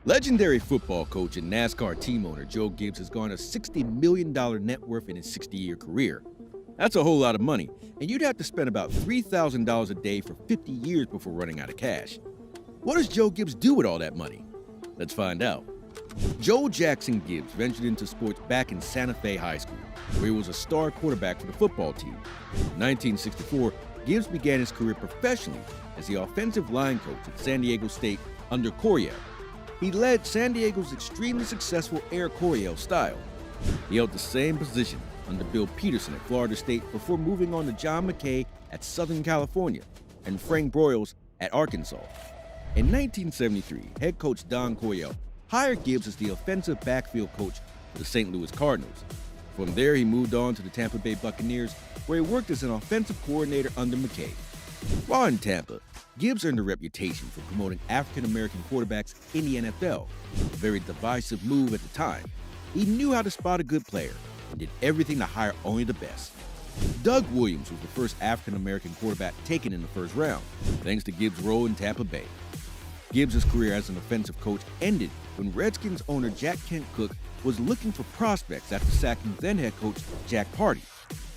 Legendary football coach and NASCAR team owner Joe Gibbs has garnered a $60 million net worth in his 60-year career. That's a whole lot of money, and you'd have to spend about $3,000 a day for 50 years before running out of cash. What does Joe Gibbs do with all that money? Let's find out. Joe Jackson Gibbs ventured into sports back in Santa Fe High School, where he was a star quarterback for the football team. In 1964, Gibbs began his career professionally as the offensive line coach at San Diego State under Coryell. He led San Diego's extremely successful Air Coryell style. He held the same position under Bill Peterson at Florida State before moving on to John McKay at Southern California and Frank Broyles at Arkansas. In 1973, head coach Don Coryell hired Gibbs as the offensive backfield coach for the St. Louis Cardinals. From there, he moved on to the Tampa Bay Buccaneers, where he worked as an offensive coordinator under McKay. While in Tampa, Gibbs earned a reputation for promoting African-American quarterbacks in the NFL, a very divisive move at the time. He knew how to spot a good player and did everything to hire only the best. Doug Williams was the first African-American quarterback taken in the first round, thanks to Gibbs' role in Tampa Bay. Gibbs' career as an offensive coach ended when Redskins owner Jack Kent Cooke was looking for prospects after sacking then-head coach Jack Party.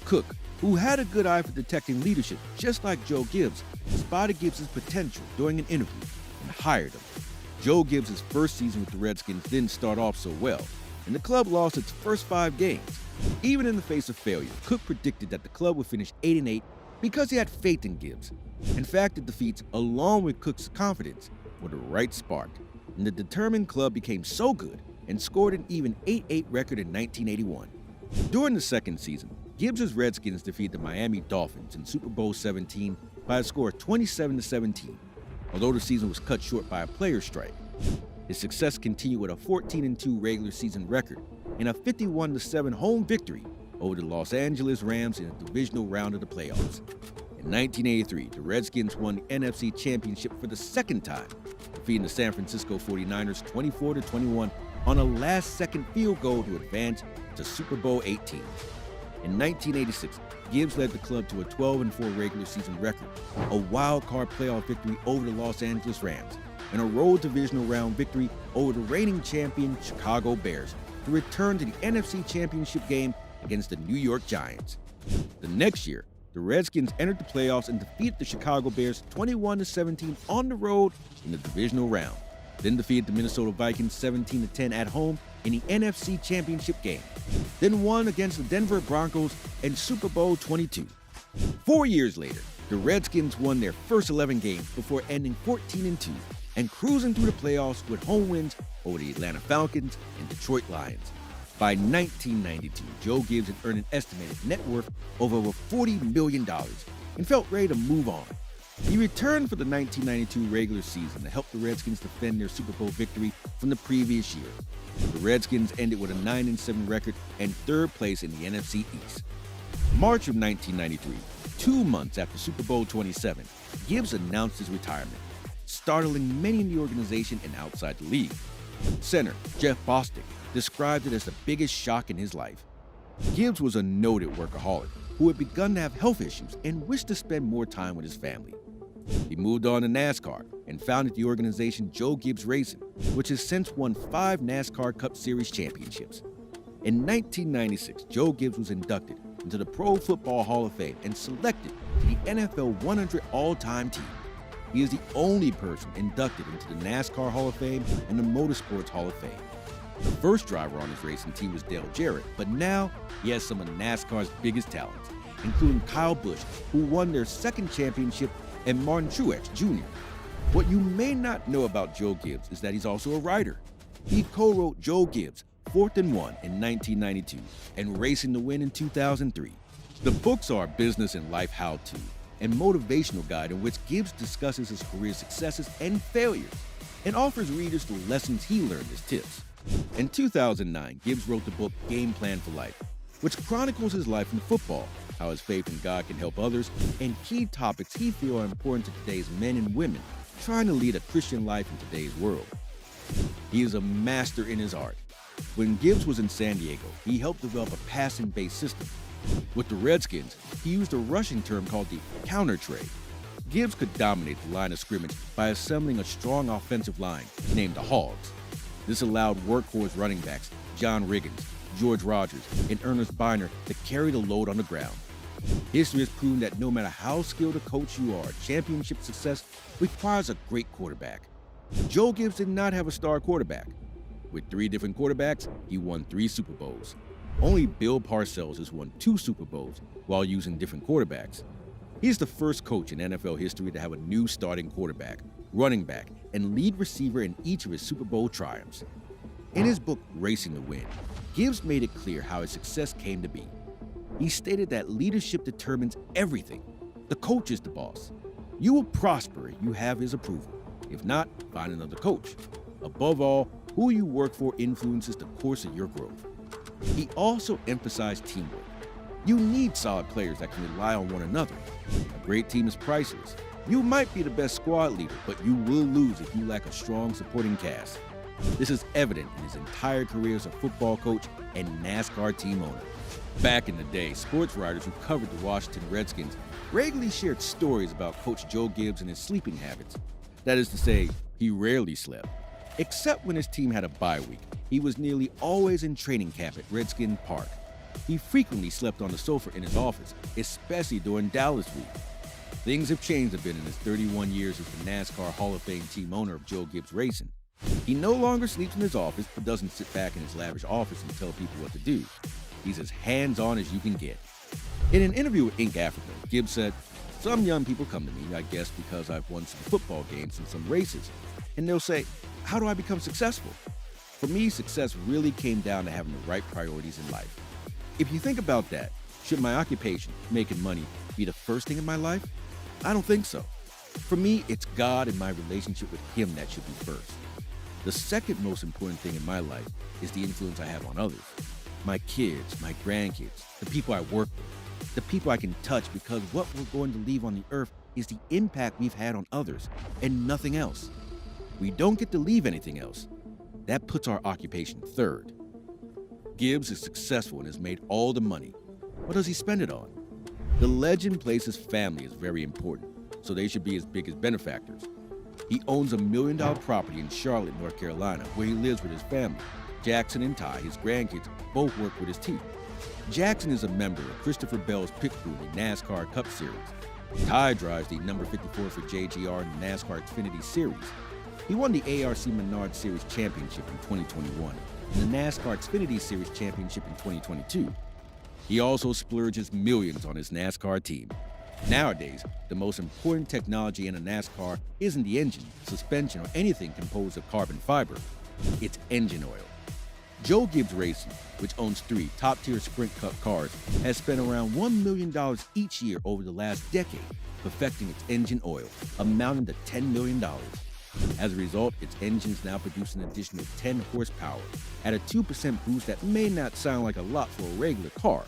Cooke, who had a good eye for detecting leadership just like Joe Gibbs, spotted Gibbs' potential during an interview and hired him. Joe Gibbs' first season with the Redskins didn't start off so well, and the club lost its first 5 games. Even in the face of failure, Cooke predicted that the club would finish 8-8 because he had faith in Gibbs. In fact, the defeats, along with Cooke's confidence, were the right spark, and the determined club became so good and scored an even 8-8 record in 1981. During the second season, Gibbs' Redskins defeated the Miami Dolphins in Super Bowl XVII by a score of 27-17, although the season was cut short by a players' strike. His success continued with a 14-2 regular season record and a 51-7 home victory over the Los Angeles Rams in the divisional round of the playoffs. In 1983, the Redskins won the NFC Championship for the second time, defeating the San Francisco 49ers 24-21 on a last-second field goal to advance to Super Bowl XVIII. In 1986, Gibbs led the club to a 12-4 regular season record, a wild-card playoff victory over the Los Angeles Rams, and a road divisional round victory over the reigning champion Chicago Bears to return to the NFC Championship game against the New York Giants. The next year, the Redskins entered the playoffs and defeated the Chicago Bears 21-17 on the road in the divisional round, then defeated the Minnesota Vikings 17-10 at home in the NFC Championship game, then won against the Denver Broncos in Super Bowl XXII. 4 years later, the Redskins won their first 11 games before ending 14-2 and cruising through the playoffs with home wins over the Atlanta Falcons and Detroit Lions. By 1992, Joe Gibbs had earned an estimated net worth of over $40 million and felt ready to move on. He returned for the 1992 regular season to help the Redskins defend their Super Bowl victory from the previous year. The Redskins ended with a 9-7 record and third place in the NFC East. March of 1993, 2 months after Super Bowl XXVII, Gibbs announced his retirement, startling many in the organization and outside the league. Center Jeff Bostic described it as the biggest shock in his life. Gibbs was a noted workaholic who had begun to have health issues and wished to spend more time with his family. He moved on to NASCAR and founded the organization Joe Gibbs Racing, which has since won 5 NASCAR Cup Series championships. In 1996, Joe Gibbs was inducted into the Pro Football Hall of Fame and selected to the NFL 100 All-Time Team. He is the only person inducted into the NASCAR Hall of Fame and the Motorsports Hall of Fame. The first driver on his racing team was Dale Jarrett, but now he has some of NASCAR's biggest talents, including Kyle Busch, who won their second championship, and Martin Truex Jr. What you may not know about Joe Gibbs is that he's also a writer. He co-wrote Joe Gibbs' 4th and 1 in 1992 and Racing to Win in 2003. The books are a business and life how-to and motivational guide in which Gibbs discusses his career successes and failures and offers readers the lessons he learned as tips. In 2009, Gibbs wrote the book Game Plan for Life, which chronicles his life in football, how his faith in God can help others, and key topics he feels are important to today's men and women trying to lead a Christian life in today's world. He is a master in his art. When Gibbs was in San Diego, he helped develop a passing-based system. With the Redskins, he used a rushing term called the counter trade. Gibbs could dominate the line of scrimmage by assembling a strong offensive line named the Hogs. This allowed workhorse running backs John Riggins, George Rogers, and Ernest Biner to carry the load on the ground. History has proven that no matter how skilled a coach you are, championship success requires a great quarterback. Joe Gibbs did not have a star quarterback. With 3 different quarterbacks, he won 3 Super Bowls. Only Bill Parcells has won 2 Super Bowls while using different quarterbacks. He's the first coach in NFL history to have a new starting quarterback, running back, and lead receiver in each of his Super Bowl triumphs. In his book, Racing to Win, Gibbs made it clear how his success came to be. He stated that leadership determines everything. The coach is the boss. You will prosper if you have his approval. If not, find another coach. Above all, who you work for influences the course of your growth. He also emphasized teamwork. You need solid players that can rely on one another. A great team is priceless. You might be the best squad leader, but you will lose if you lack a strong supporting cast. This is evident in his entire career as a football coach and NASCAR team owner. Back in the day, sports writers who covered the Washington Redskins regularly shared stories about Coach Joe Gibbs and his sleeping habits. That is to say, he rarely slept. Except when his team had a bye week, he was nearly always in training camp at Redskin Park. He frequently slept on the sofa in his office, especially during Dallas week. Things have changed a bit in his 31 years as the NASCAR Hall of Fame team owner of Joe Gibbs Racing. He no longer sleeps in his office, but doesn't sit back in his lavish office and tell people what to do. He's as hands-on as you can get. In an interview with Inc. Africa, Gibbs said, "Some young people come to me, I guess because I've won some football games and some races, and they'll say, 'How do I become successful?' For me, success really came down to having the right priorities in life. If you think about that, should my occupation, making money, be the first thing in my life? I don't think so. For me, it's God and my relationship with Him that should be first. The second most important thing in my life is the influence I have on others. My kids, my grandkids, the people I work with, the people I can touch, because what we're going to leave on the earth is the impact we've had on others and nothing else. We don't get to leave anything else. That puts our occupation third." Gibbs is successful and has made all the money. What does he spend it on? The legend places family is very important, so they should be as big as benefactors. He owns a $1 million property in Charlotte, North Carolina, where he lives with his family. Jackson and Ty, his grandkids, both work with his team. Jackson is a member of Christopher Bell's pit crew in the NASCAR Cup Series. Ty drives the number 54 for JGR in the NASCAR Xfinity Series. He won the ARC Menard Series Championship in 2021 and the NASCAR Xfinity Series Championship in 2022. He also splurges millions on his NASCAR team. Nowadays, the most important technology in a NASCAR isn't the engine, suspension, or anything composed of carbon fiber. It's engine oil. Joe Gibbs Racing, which owns 3 top-tier Sprint Cup cars, has spent around $1 million each year over the last decade perfecting its engine oil, amounting to $10 million. As a result, its engines now produce an additional 10 horsepower at a 2% boost that may not sound like a lot for a regular car,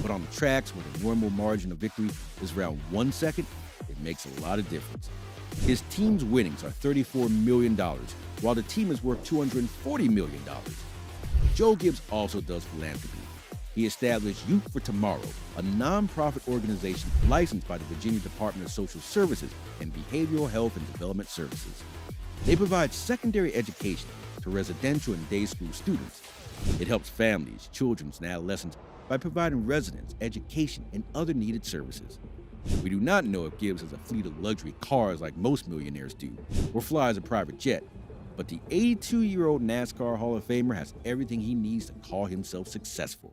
but on the tracks where the normal margin of victory is around 1 second, it makes a lot of difference. His team's winnings are $34 million, while the team is worth $240 million. Joe Gibbs also does philanthropy. He established Youth for Tomorrow, a nonprofit organization licensed by the Virginia Department of Social Services and Behavioral Health and Development Services. They provide secondary education to residential and day school students. It helps families, children, and adolescents by providing residence, education, and other needed services. We do not know if Gibbs has a fleet of luxury cars like most millionaires do, or flies a private jet, but the 82-year-old NASCAR Hall of Famer has everything he needs to call himself successful.